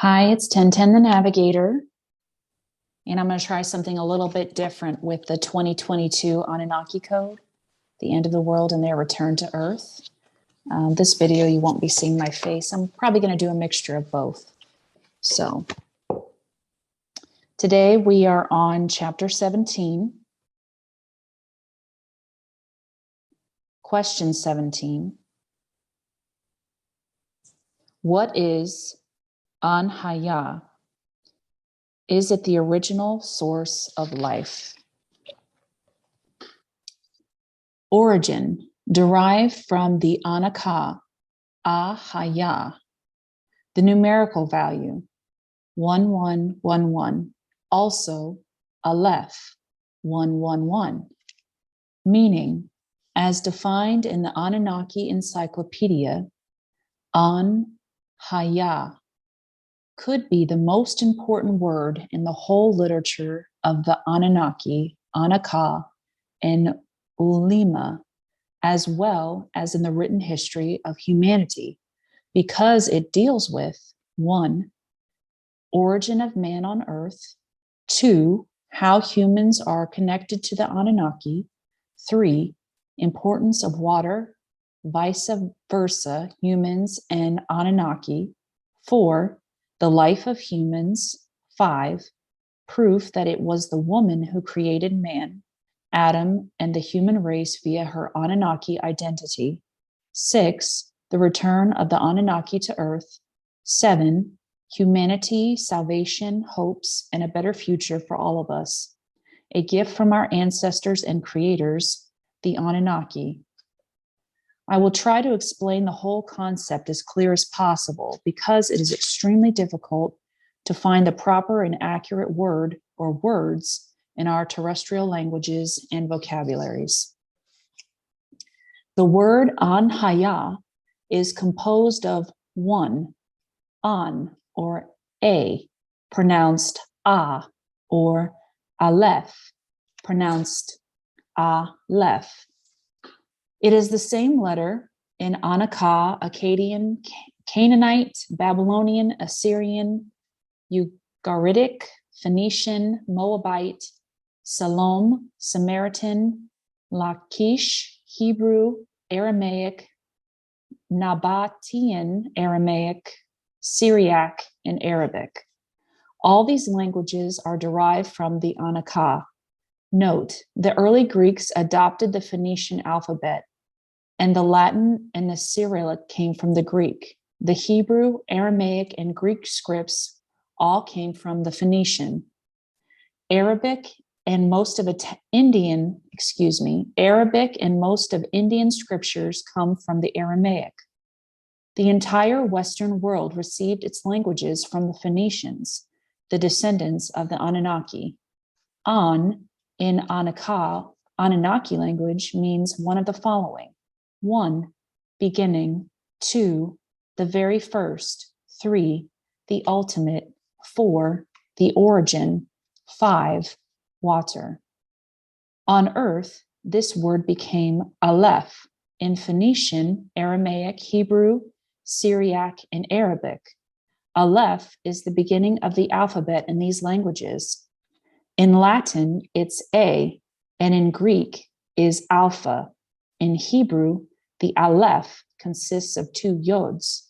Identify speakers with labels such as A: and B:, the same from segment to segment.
A: Hi, it's 1010 the Navigator, and I'm going to try something a little bit different with the 2022 Anunnaki code, the end of the world and their return to Earth. This video, you won't be seeing my face. I'm probably going to do a mixture of both. So today we are on chapter 17, question 17. What is An-Hayya'h? Is it the original source of life? Origin, derived from the Anunnaki, An-Hayya'h, the numerical value, 1111, also Aleph, 111, meaning, as defined in the Anunnaki Encyclopedia, An-Hayya'h could be the most important word in the whole literature of the Anunnaki, Anunnaki, and Ulema, as well as in the written history of humanity, because it deals with 1. Origin of man on earth, 2. How humans are connected to the Anunnaki, 3. Importance of water, vice versa, humans and Anunnaki, 4. The life of humans, 5. Proof that it was the woman who created man, Adam, and the human race via her Anunnaki identity, 6. The return of the Anunnaki to earth, 7. Humanity, salvation, hopes, and a better future for all of us. A gift from our ancestors and creators, the Anunnaki. I will try to explain the whole concept as clear as possible because it is extremely difficult to find the proper and accurate word or words in our terrestrial languages and vocabularies. The word An-Hayya'h is composed of 1, An, or A, pronounced A, or Aleph, pronounced Aleph. It is the same letter in Anunnaki, Akkadian, Canaanite, Babylonian, Assyrian, Ugaritic, Phoenician, Moabite, Salom, Samaritan, Lachish, Hebrew, Aramaic, Nabatean Aramaic, Syriac, and Arabic. All these languages are derived from the Anunnaki. Note, the early Greeks adopted the Phoenician alphabet, and the Latin and the Cyrillic came from the Greek. The Hebrew, Aramaic, and Greek scripts all came from the Phoenician. Arabic and most of Indian scriptures come from the Aramaic. The entire Western world received its languages from the Phoenicians, the descendants of the Anunnaki. An in Anunnaki language means one of the following: 1, beginning, 2, the very first, 3, the ultimate, 4, the origin, 5, water. On earth, this word became Aleph in Phoenician, Aramaic, Hebrew, Syriac, and Arabic. Aleph is the beginning of the alphabet in these languages. In Latin, it's A, and in Greek is alpha. In Hebrew, the Aleph consists of 2 yods,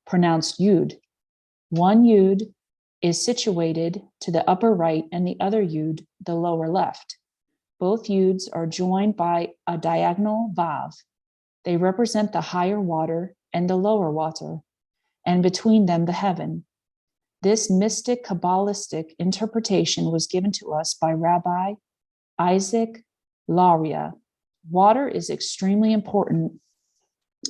A: pronounced yud. One yud is situated to the upper right and the other yud the lower left. Both yuds are joined by a diagonal vav. They represent the higher water and the lower water, and between them the heaven. This mystic Kabbalistic interpretation was given to us by Rabbi Isaac Luria. Water is extremely important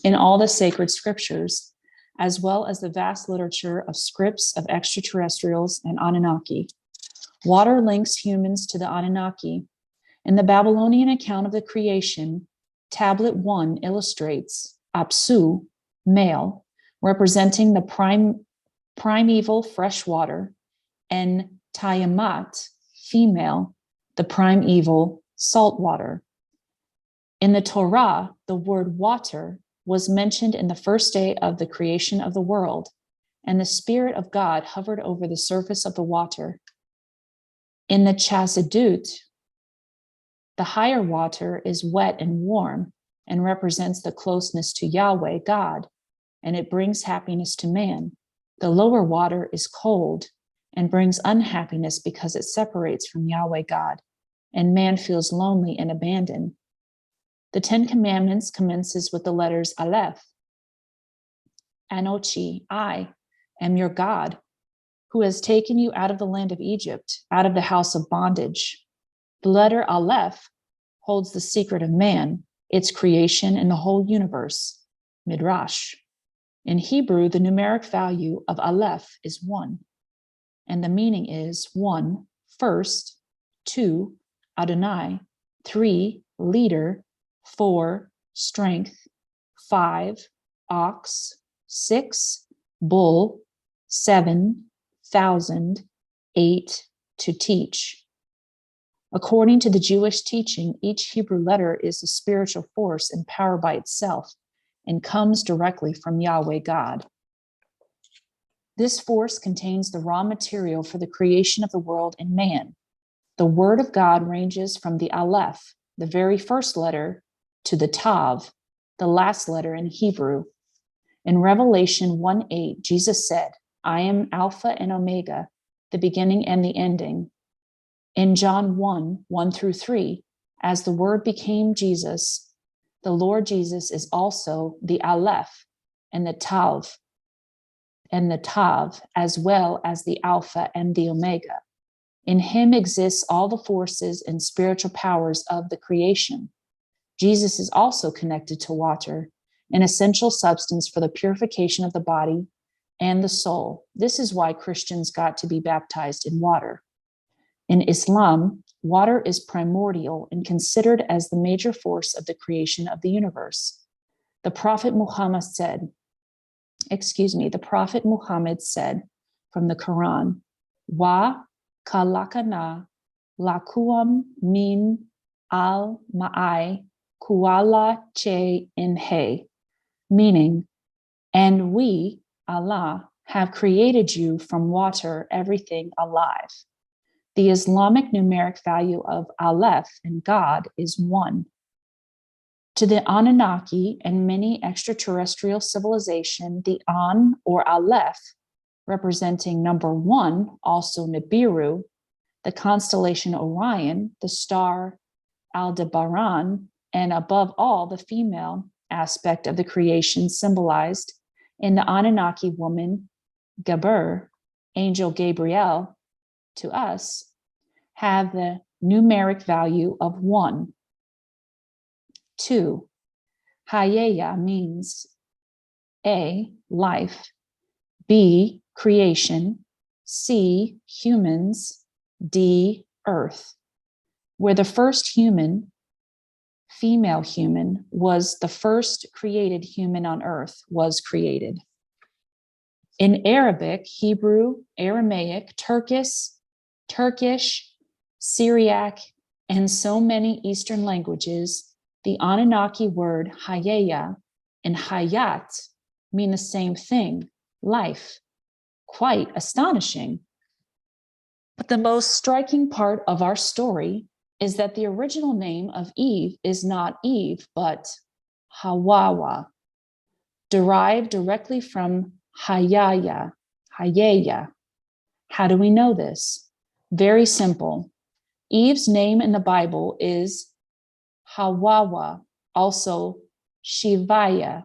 A: in all the sacred scriptures, as well as the vast literature of scripts of extraterrestrials and Anunnaki. Water links humans to the Anunnaki. In the Babylonian account of the creation, Tablet 1 illustrates Apsu, male, representing the primeval fresh water, and Tiamat, female, the primeval salt water. In the Torah, the word water was mentioned in the first day of the creation of the world, and the Spirit of God hovered over the surface of the water. In the Chassidut, the higher water is wet and warm and represents the closeness to Yahweh, God, and it brings happiness to man. The lower water is cold and brings unhappiness because it separates from Yahweh, God, and man feels lonely and abandoned. The Ten Commandments commences with the letters Aleph. Anochi, I am your God, who has taken you out of the land of Egypt, out of the house of bondage. The letter Aleph holds the secret of man, its creation, and the whole universe. Midrash. In Hebrew, the numeric value of Aleph is 1, and the meaning is 1, first, 2, Adonai, 3, leader, 4, strength, 5, ox, 6, bull, 7, 1,000, 8, to teach. According to the Jewish teaching, each Hebrew letter is a spiritual force and power by itself and comes directly from Yahweh God. This force contains the raw material for the creation of the world and man. The word of God ranges from the Aleph, the very first letter, to the Tav, the last letter in Hebrew. In Revelation 1:8, Jesus said, I am Alpha and Omega, the beginning and the ending. In John 1:1-3, as the Word became Jesus, the Lord Jesus is also the Aleph and the Tav, as well as the Alpha and the Omega. In him exists all the forces and spiritual powers of the creation. Jesus is also connected to water, an essential substance for the purification of the body and the soul. This is why Christians got to be baptized in water. In Islam, water is primordial and considered as the major force of the creation of the universe. The Prophet Muhammad said from the Quran, Wa kalakana lakuam min al-ma'i kuala che inhe, meaning, and we, Allah, have created you from water, everything alive. The Islamic numeric value of Aleph in God is 1. To the Anunnaki and many extraterrestrial civilization, the An or Aleph, representing number 1, also Nibiru, the constellation Orion, the star Aldebaran, and above all, the female aspect of the creation symbolized in the Anunnaki woman, Geber, angel Gabriel, to us, have the numeric value of 1. 2. An-Hayya'h means A, life, B, creation, C, humans, D, earth. Where the first human, female human, was the first created human on earth, was created. In Arabic, Hebrew, Aramaic, Turkish, Syriac, and so many Eastern languages, the Anunnaki word Hayya'h and Hayat mean the same thing, life. Quite astonishing. But the most striking part of our story is that the original name of Eve is not Eve, but Hawawa, derived directly from Hayya'h. How do we know this? Very simple. Eve's name in the Bible is Hawawa, also Shivaya.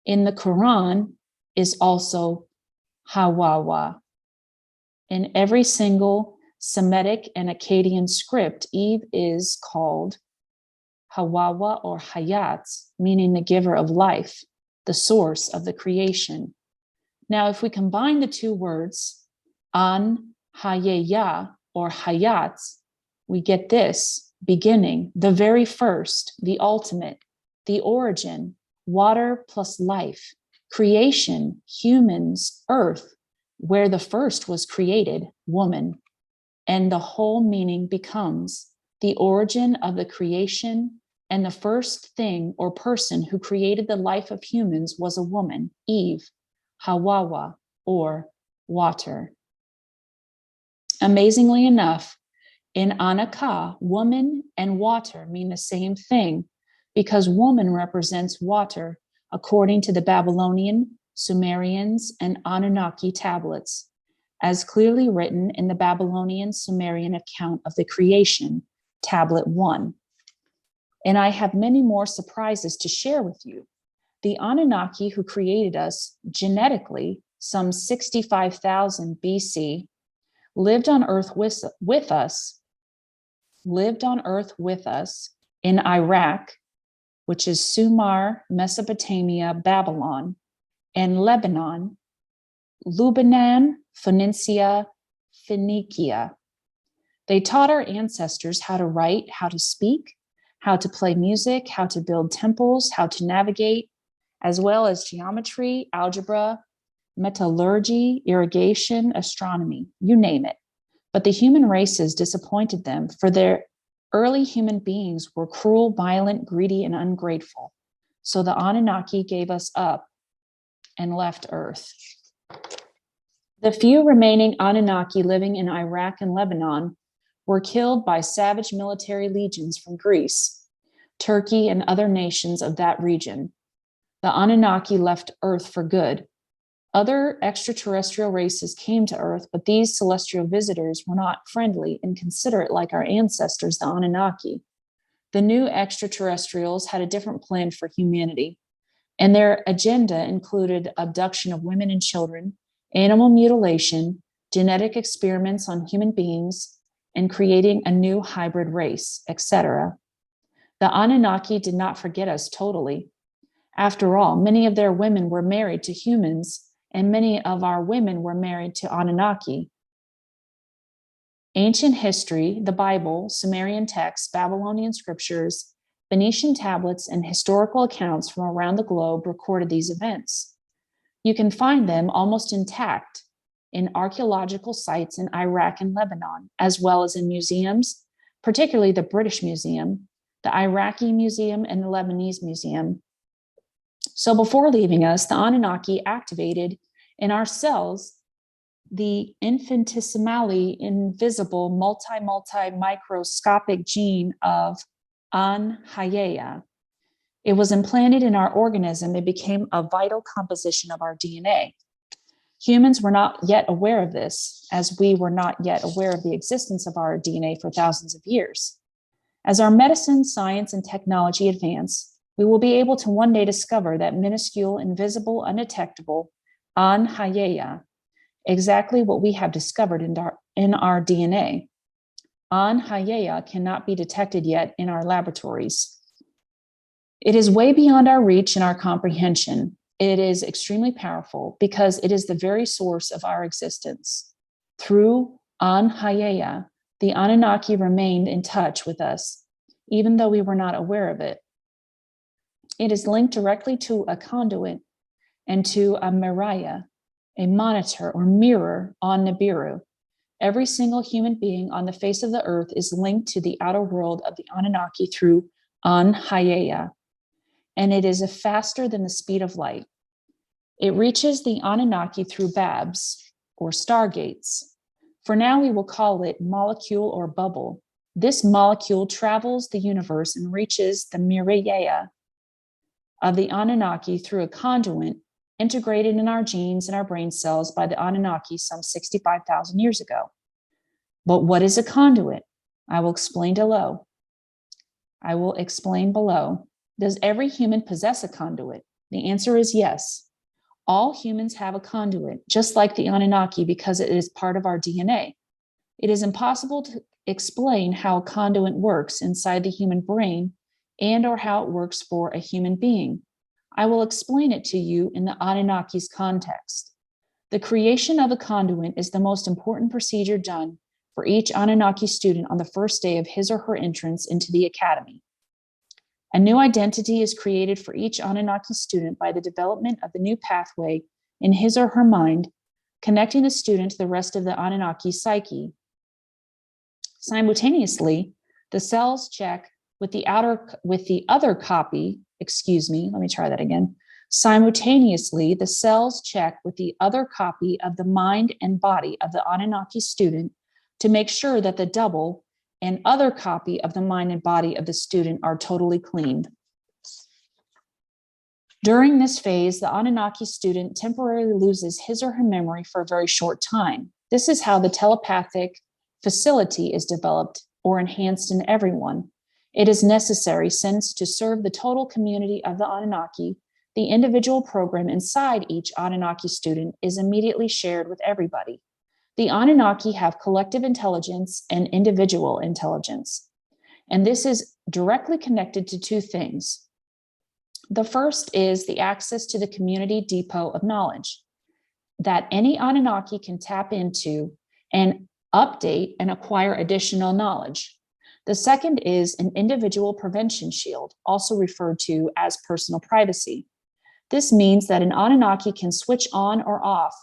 A: In the Quran is also Hawawa. In every single Semitic and Akkadian script, Eve is called Hawawa or Hayat, meaning the giver of life, the source of the creation. Now, if we combine the two words, An-Hayya'h or Hayat, we get this, beginning, the very first, the ultimate, the origin, water plus life, creation, humans, earth, where the first was created, woman. And the whole meaning becomes the origin of the creation, and the first thing or person who created the life of humans was a woman, Eve, Hawawa, or water. Amazingly enough, in An-Hayya'h, woman and water mean the same thing because woman represents water according to the Babylonian, Sumerians, and Anunnaki tablets, as clearly written in the Babylonian Sumerian account of the creation, Tablet 1. And I have many more surprises to share with you. The Anunnaki who created us genetically some 65,000 BC lived on earth with us in Iraq, which is Sumer, Mesopotamia, Babylon, and Lebanon, Phoenicia. They taught our ancestors how to write, how to speak, how to play music, how to build temples, how to navigate, as well as geometry, algebra, metallurgy, irrigation, astronomy, you name it. But the human races disappointed them, for their early human beings were cruel, violent, greedy, and ungrateful. So the Anunnaki gave us up and left Earth. The few remaining Anunnaki living in Iraq and Lebanon were killed by savage military legions from Greece, Turkey, and other nations of that region. The Anunnaki left Earth for good. Other extraterrestrial races came to Earth, but these celestial visitors were not friendly and considerate like our ancestors, the Anunnaki. The new extraterrestrials had a different plan for humanity, and their agenda included abduction of women and children, animal mutilation, genetic experiments on human beings, and creating a new hybrid race, etc. The Anunnaki did not forget us totally. After all, many of their women were married to humans, and many of our women were married to Anunnaki. Ancient history, the Bible, Sumerian texts, Babylonian scriptures, Phoenician tablets, and historical accounts from around the globe recorded these events. You can find them almost intact in archaeological sites in Iraq and Lebanon, as well as in museums, particularly the British Museum, the Iraqi Museum, and the Lebanese Museum. So before leaving us, the Anunnaki activated in our cells the infinitesimally invisible multi-microscopic gene of An-Hayya'h. It was implanted in our organism. It became a vital composition of our DNA. Humans were not yet aware of this, as we were not yet aware of the existence of our DNA for thousands of years. As our medicine, science, and technology advance, we will be able to one day discover that minuscule, invisible, undetectable An-Hayya'h, exactly what we have discovered in our DNA. An-Hayya'h cannot be detected yet in our laboratories. It is way beyond our reach and our comprehension. It is extremely powerful because it is the very source of our existence. Through An-Hayya'h, the Anunnaki remained in touch with us, even though we were not aware of it. It is linked directly to a conduit and to a miraya, a monitor or mirror on Nibiru. Every single human being on the face of the earth is linked to the outer world of the Anunnaki through An-Hayya'h, and it is faster than the speed of light. It reaches the Anunnaki through babs or stargates. For now, we will call it molecule or bubble. This molecule travels the universe and reaches the miraya of the Anunnaki through a conduit integrated in our genes and our brain cells by the Anunnaki some 65,000 years ago. But what is a conduit? I will explain below. Does every human possess a conduit? The answer is yes. All humans have a conduit, just like the Anunnaki, because it is part of our DNA. It is impossible to explain how a conduit works inside the human brain and or how it works for a human being. I will explain it to you in the Anunnaki's context. The creation of a conduit is the most important procedure done for each Anunnaki student on the first day of his or her entrance into the academy. A new identity is created for each Anunnaki student by the development of the new pathway in his or her mind, connecting the student to the rest of the Anunnaki psyche. Simultaneously, the cells check with the other copy, Simultaneously, the cells check with the other copy of the mind and body of the Anunnaki student to make sure that the double and other copy of the mind and body of the student are totally cleaned. During this phase, the Anunnaki student temporarily loses his or her memory for a very short time. This is how the telepathic facility is developed or enhanced in everyone. It is necessary since to serve the total community of the Anunnaki, the individual program inside each Anunnaki student is immediately shared with everybody. The Anunnaki have collective intelligence and individual intelligence. And this is directly connected to two things. The first is the access to the community depot of knowledge that any Anunnaki can tap into and update and acquire additional knowledge. The second is an individual prevention shield, also referred to as personal privacy. This means that an Anunnaki can switch on or off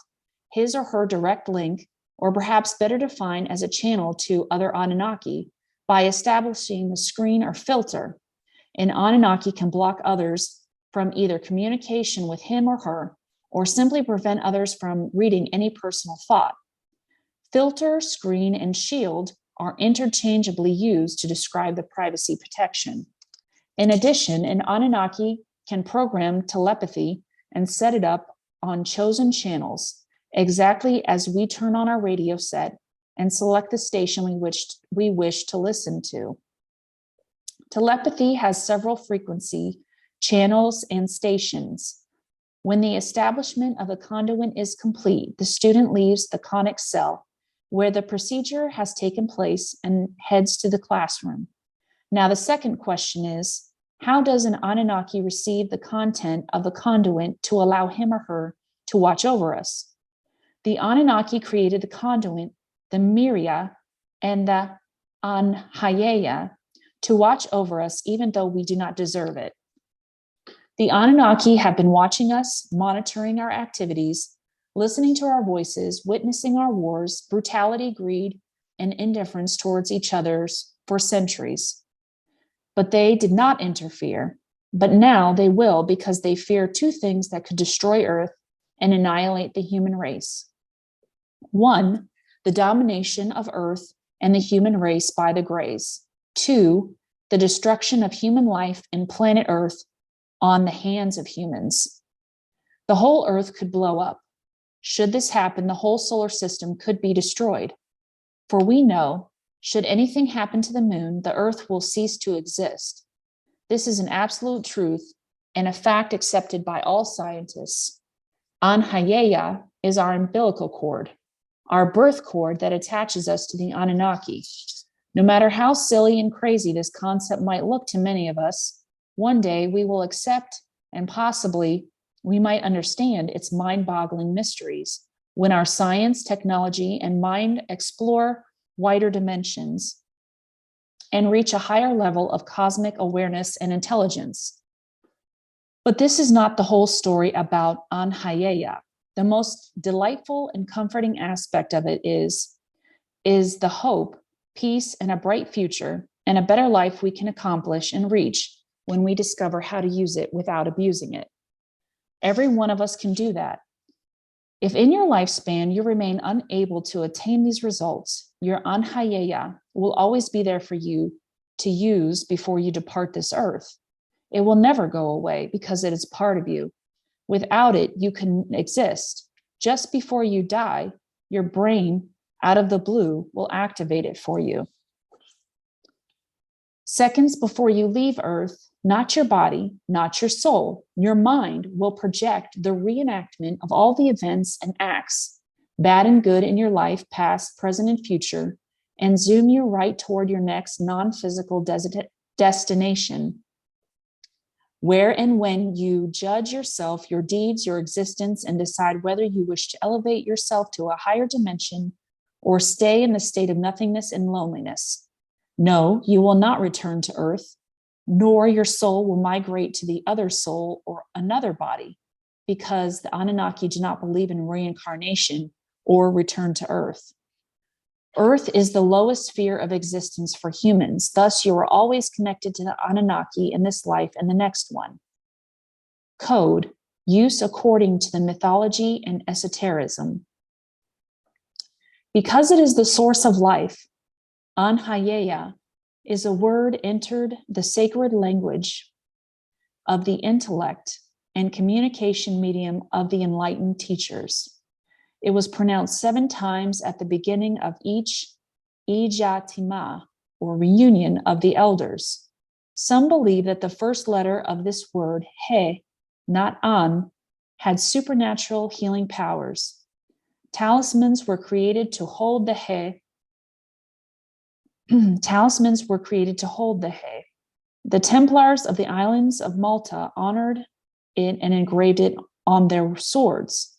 A: his or her direct link, or perhaps better defined as a channel to other Anunnaki, by establishing the screen or filter. An Anunnaki can block others from either communication with him or her, or simply prevent others from reading any personal thought. Filter, screen, and shield are interchangeably used to describe the privacy protection. In addition, an Anunnaki can program telepathy and set it up on chosen channels, exactly as we turn on our radio set and select the station we wish to listen to. Telepathy has several frequency channels and stations. When the establishment of a conduit is complete, the student leaves the conic cell where the procedure has taken place and heads to the classroom. Now, the second question is, how does an Anunnaki receive the content of the conduit to allow him or her to watch over us? The Anunnaki created the conduit, the Myria, and the An-Hayya'h to watch over us even though we do not deserve it. The Anunnaki have been watching us, monitoring our activities, listening to our voices, witnessing our wars, brutality, greed, and indifference towards each other for centuries. But they did not interfere. But now they will, because they fear two things that could destroy Earth and annihilate the human race. One, the domination of Earth and the human race by the Greys. Two, the destruction of human life and planet Earth on the hands of humans. The whole Earth could blow up. Should this happen, the whole solar system could be destroyed. For we know, should anything happen to the moon, the Earth will cease to exist. This is an absolute truth and a fact accepted by all scientists. An-Hayya'h is our umbilical cord, our birth cord that attaches us to the Anunnaki. No matter how silly and crazy this concept might look to many of us, one day we will accept and possibly we might understand its mind-boggling mysteries when our science, technology, and mind explore wider dimensions and reach a higher level of cosmic awareness and intelligence. But this is not the whole story about An-Hayya'h. The most delightful and comforting aspect of it is the hope, peace, and a bright future, and a better life we can accomplish and reach when we discover how to use it without abusing it. Every one of us can do that. If in your lifespan you remain unable to attain these results, your An-Hayya'h will always be there for you to use before you depart this earth. It will never go away because it is part of you. Without it, you can exist. Just before you die, your brain, out of the blue, will activate it for you. Seconds before you leave Earth, not your body, not your soul, your mind will project the reenactment of all the events and acts, bad and good in your life, past, present, and future, and zoom you right toward your next non-physical destination, where and when you judge yourself, your deeds, your existence, and decide whether you wish to elevate yourself to a higher dimension or stay in the state of nothingness and loneliness. No, you will not return to Earth, nor your soul will migrate to the other soul or another body, because the Anunnaki do not believe in reincarnation or return to Earth. Earth is the lowest sphere of existence for humans. Thus, you are always connected to the Anunnaki in this life and the next one. Code, use according to the mythology and esotericism. Because it is the source of life, An-Hayya'h is a word entered the sacred language of the intellect and communication medium of the enlightened teachers. It was pronounced 7 times at the beginning of each Ijatima, or reunion of the elders. Some believe that the first letter of this word, he, not an, had supernatural healing powers. Talismans were created to hold the he. Talismans were created to hold the he. The Templars of the islands of Malta honored it and engraved it on their swords.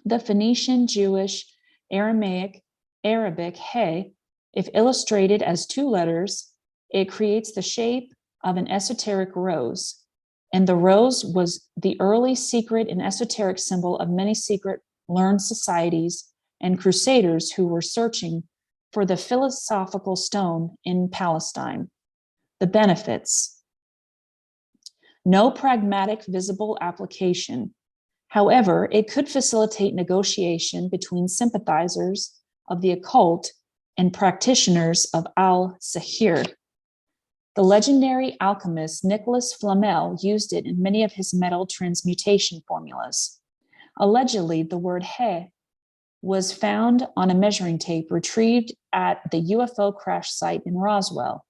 A: The Phoenician, Jewish, Aramaic, Arabic he, if illustrated as 2 letters, it creates the shape of an esoteric rose. And the rose was the early secret and esoteric symbol of many secret learned societies and crusaders who were searching for the philosophical stone in Palestine. The benefits. No pragmatic visible application. However, it could facilitate negotiation between sympathizers of the occult and practitioners of al-Sihir. The legendary alchemist Nicholas Flamel used it in many of his metal transmutation formulas. Allegedly, the word he was found on a measuring tape retrieved at the UFO crash site in Roswell.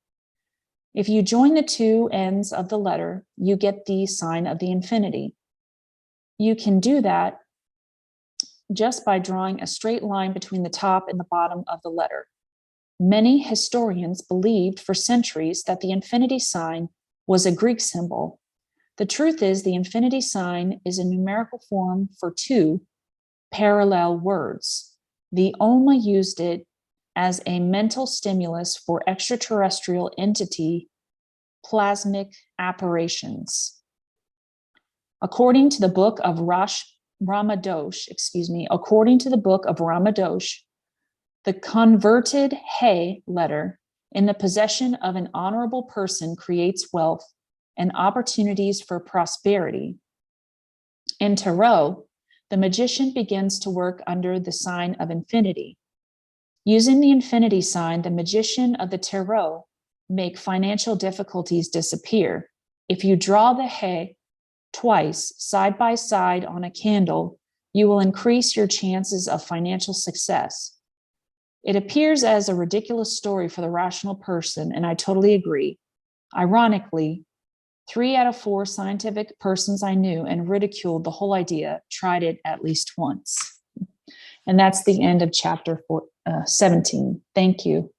A: If you join the 2 ends of the letter, you get the sign of the infinity. You can do that just by drawing a straight line between the top and the bottom of the letter. Many historians believed for centuries that the infinity sign was a Greek symbol. The truth is, the infinity sign is a numerical form for 2 parallel words. The Oma used it as a mental stimulus for extraterrestrial entity plasmic apparitions. According to the book of Ramadosh, the converted he letter in the possession of an honorable person creates wealth and opportunities for prosperity. In tarot, the magician begins to work under the sign of infinity. Using the infinity sign, the magician of the tarot make financial difficulties disappear. If you draw the he twice side by side on a candle, you will increase your chances of financial success. It appears as a ridiculous story for the rational person, and I totally agree. Ironically, 3 out of 4 scientific persons I knew and ridiculed the whole idea tried it at least once. And that's the end of chapter 17. Thank you.